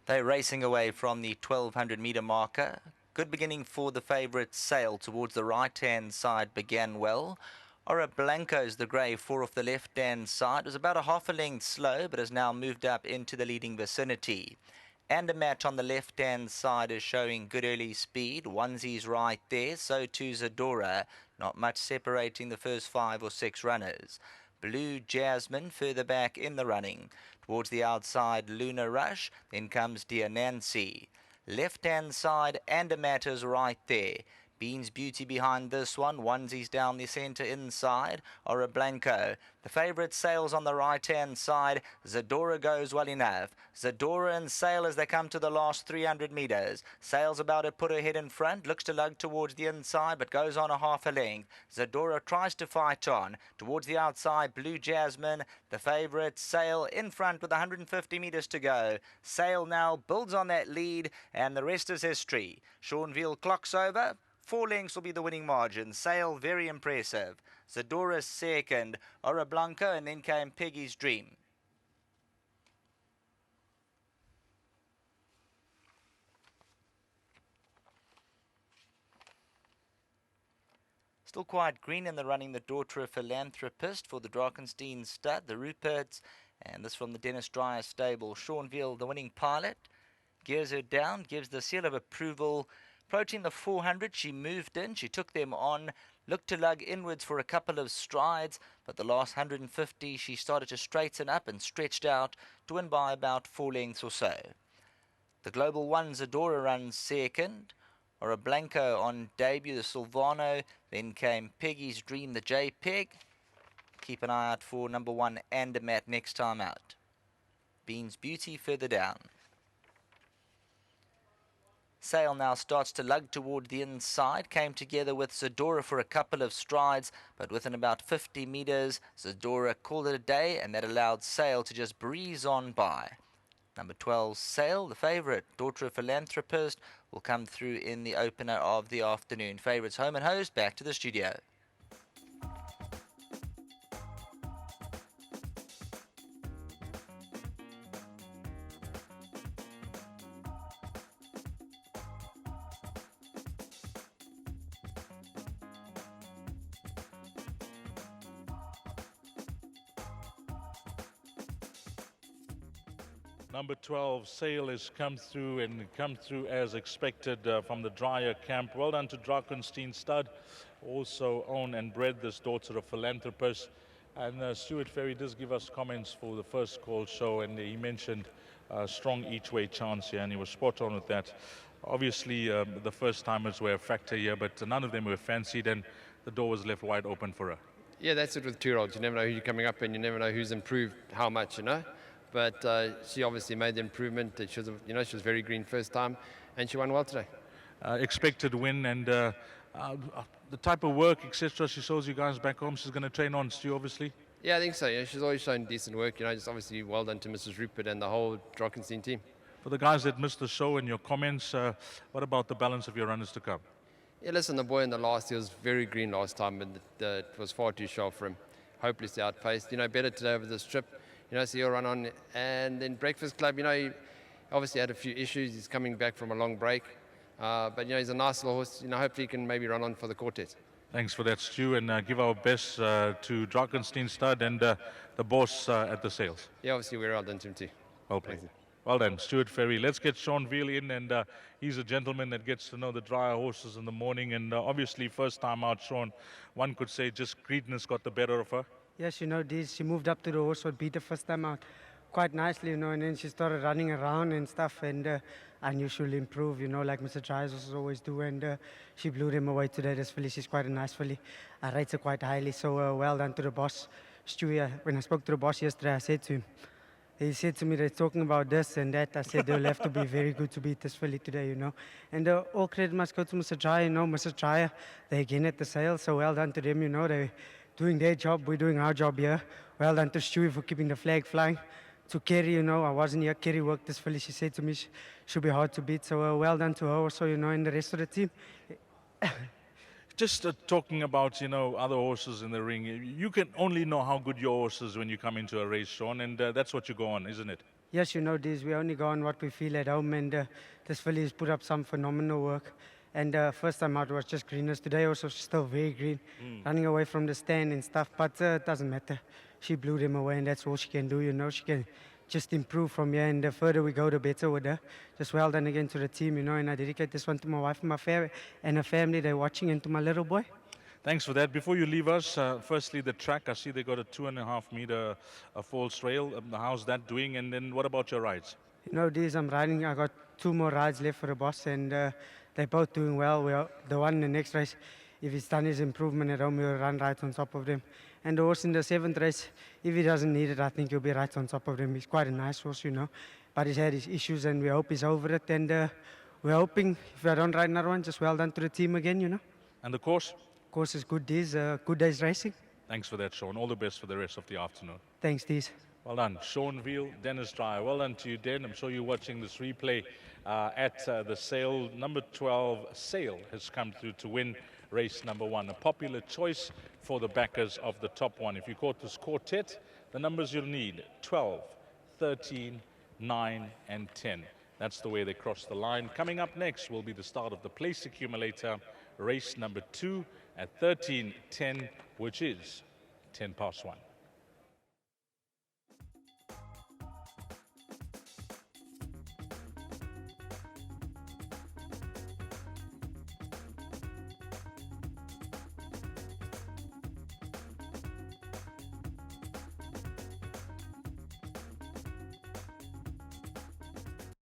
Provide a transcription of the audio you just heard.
They're racing away from the 1200 metre marker. Good beginning for the favourite Sail towards the right-hand side began well. Ora Blanco's the grey, 4 off the left-hand side. It was about a half a length slow, but has now moved up into the leading vicinity. And a match on the left-hand side is showing good early speed. Onesies right there, so too Zadora. Not much separating the first 5 or 6 runners. Blue Jasmine further back in the running. Towards the outside, Luna Rush. Then comes Dear Nancy. Left-hand side, and a matters right there. Beans Beauty behind this one. Onesies down the centre inside. Ora Blanco. The favourite Sails on the right-hand side. Zadora goes well enough. Zadora and Sail as they come to the last 300 metres. Sail's about to put her head in front. Looks to lug towards the inside, but goes on a half a length. Zadora tries to fight on. Towards the outside, Blue Jasmine. The favourite Sail in front with 150 metres to go. Sail now builds on that lead, and the rest is history. Seanville clocks over. 4 lengths will be the winning margin. Sail very impressive. Zadora second. Ora Blanco, and then came Peggy's Dream. Still quite green in the running, the daughter of Philanthropist for the Drakenstein stud, the Ruperts, and this from the Dennis Dreyer stable. Seanville, the winning pilot, gears her down, gives the seal of approval. Approaching the 400, she moved in, she took them on, looked to lug inwards for a couple of strides, but the last 150 she started to straighten up and stretched out to win by about 4 lengths or so. The Global One, Zadora runs second. Ora Blanco on debut, the Silvano. Then came Peggy's Dream, the JPEG. Keep an eye out for number 1 Andermatt next time out. Beans Beauty further down. Sail now starts to lug toward the inside, came together with Zadora for a couple of strides, but within about 50 metres, Zadora called it a day, and that allowed Sail to just breeze on by. Number 12, Sail, the favourite, daughter of Philanthropist, will come through in the opener of the afternoon. Favourites home and hosed, back to the studio. Number 12, Sail has come through as expected from the Dreyer camp. Well done to Drakenstein stud, also owned and bred this daughter of Philanthropist. And Stuart Ferry does give us comments for the first call show, and he mentioned strong each-way chance here, and he was spot on with that. Obviously, the first-timers were a factor here, but none of them were fancied, and the door was left wide open for her. Yeah, that's it with two-year-olds. You never know who you're coming up, and you never know who's improved how much, you know. But she obviously made the improvement. She was very green first time, and she won well today. Expected win, and the type of work, etc. she shows you guys back home. She's going to train on, Stu, obviously. Yeah, I think so. Yeah, she's always shown decent work. Just obviously well done to Mrs. Rupert and the whole Drakenstein team. For the guys that missed the show and your comments, what about the balance of your runners to come? Yeah, listen, the boy in the last, he was very green last time, and it was far too sharp for him. Hopelessly outpaced. Better today over this trip. So he'll run on. And then Breakfast Club, he obviously had a few issues. He's coming back from a long break. But, he's a nice little horse. Hopefully he can maybe run on for the quartet. Thanks for that, Stu, and give our best to Drakenstein stud and the boss at the sales. Yeah, obviously we're well done to him too. Well played. Well done, Stuart Ferry. Let's get Seanville in, and he's a gentleman that gets to know the Dreyer horses in the morning. And obviously, first time out, Sean, one could say just greediness got the better of her. Yes, she moved up to the horse, beat the first time out quite nicely, and then she started running around and stuff, and I knew she'll improve, like Mr. Dryers always do, and she blew them away today. This filly, she's quite a nice filly. I rate her quite highly, so well done to the boss, Stu. When I spoke to the boss yesterday, I said to him, he said to me, they're talking about this and that. I said, they'll have to be very good to beat this filly today, And all credit must go to Mr. Dreyer, Mr. Dreyer, they're again at the sale, so well done to them, They're doing their job, we're doing our job here. Well done to Stewie for keeping the flag flying. To Kerry, I wasn't here. Kerry worked this filly. She said to me she'll be hard to beat. So well done to her also, and the rest of the team. Just talking about, other horses in the ring, you can only know how good your horse is when you come into a race, Sean, and that's what you go on, isn't it? Yes, this, we only go on what we feel at home, and this filly has put up some phenomenal work. And first time out was just greenness. Today also she's still very green, running away from the stand and stuff, but it doesn't matter. She blew them away, and that's all she can do, She can just improve from here, and the further we go, the better with her. Just well done again to the team, and I dedicate this one to my wife and and her family. They're watching, and to my little boy. Thanks for that. Before you leave us, firstly, the track, I see they got a 2.5 meter false rail. How's that doing? And then what about your rides? These I'm riding. I got 2 more rides left for the boss, and they're both doing well. The one in the next race, if he's done his improvement at home, he'll run right on top of them. And the horse in the 7th race, if he doesn't need it, I think he'll be right on top of them. He's quite a nice horse, But he's had his issues, and we hope he's over it. And we're hoping, if I don't ride another one, just well done to the team again, And the course? Course is good days, good days racing. Thanks for that, Sean. All the best for the rest of the afternoon. Thanks, Dees. Well done. Sean Veal, Dennis Dreyer. Well done to you, Den. I'm sure you're watching this replay at the sale. Number 12, Sale, has come through to win race number 1. A popular choice for the backers of the top one. If you caught this quartet, the numbers you'll need, 12, 13, 9, and 10. That's the way they cross the line. Coming up next will be the start of the place accumulator, race number 2 at 13:10, which is 10 past 1.